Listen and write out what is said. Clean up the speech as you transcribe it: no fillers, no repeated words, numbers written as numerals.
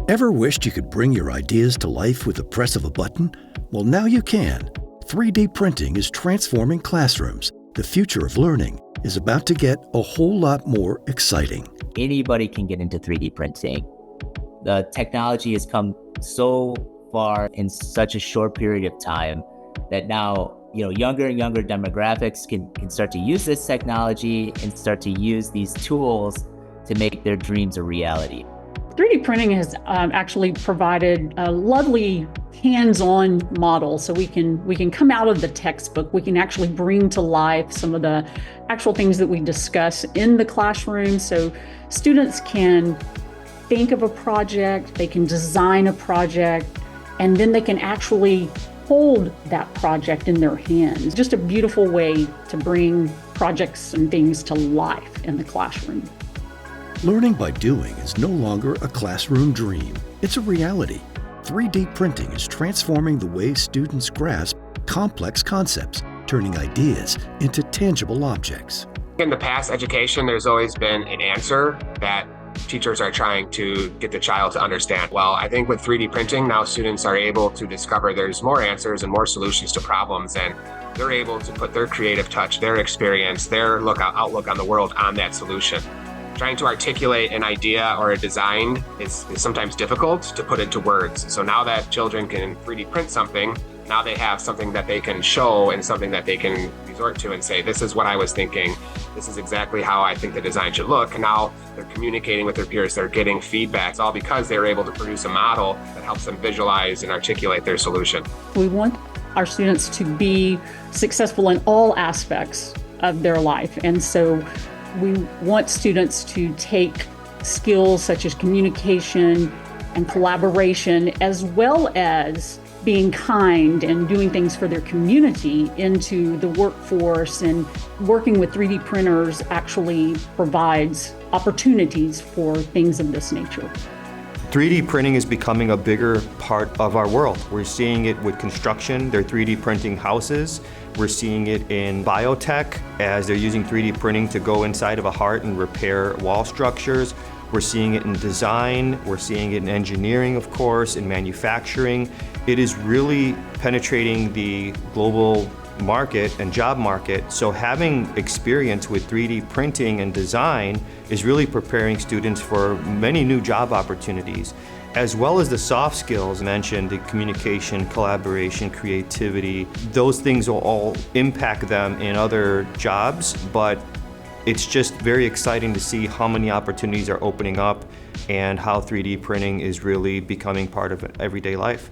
Ever wished you could bring your ideas to life with the press of a button? Well, now you can. 3D printing is transforming classrooms. The future of learning is about to get a whole lot more exciting. Anybody can get into 3D printing. The technology has come so far in such a short period of time that now, younger and younger demographics can start to use this technology and start to use these tools to make their dreams a reality. 3D printing has actually provided a lovely hands-on model, so we can come out of the textbook. We can actually bring to life some of the actual things that we discuss in the classroom. So students can think of a project, they can design a project, and then they can actually hold that project in their hands. Just a beautiful way to bring projects and things to life in the classroom. Learning by doing is no longer a classroom dream. It's a reality. 3D printing is transforming the way students grasp complex concepts, turning ideas into tangible objects. In the past education, there's always been an answer that teachers are trying to get the child to understand. Well, I think with 3D printing, now students are able to discover there's more answers and more solutions to problems, and they're able to put their creative touch, their experience, their outlook on the world on that solution. Trying to articulate an idea or a design is sometimes difficult to put into words. So now that children can 3D print something, now they have something that they can show and something that they can resort to and say, this is what I was thinking. This is exactly how I think the design should look. And now they're communicating with their peers. They're getting feedback. It's all because they were able to produce a model that helps them visualize and articulate their solution. We want our students to be successful in all aspects of their life. And so we want students to take skills such as communication and collaboration, as well as being kind and doing things for their community, into the workforce. And working with 3D printers actually provides opportunities for things of this nature. 3D printing is becoming a bigger part of our world. We're seeing it with construction. They're 3D printing houses. We're seeing it in biotech as they're using 3D printing to go inside of a heart and repair wall structures. We're seeing it in design. We're seeing it in engineering, of course, in manufacturing. It is really penetrating the global market and job market. So having experience with 3D printing and design is really preparing students for many new job opportunities, as well as the soft skills mentioned, the communication, collaboration, creativity. Those things will all impact them in other jobs, but it's just very exciting to see how many opportunities are opening up and how 3D printing is really becoming part of everyday life.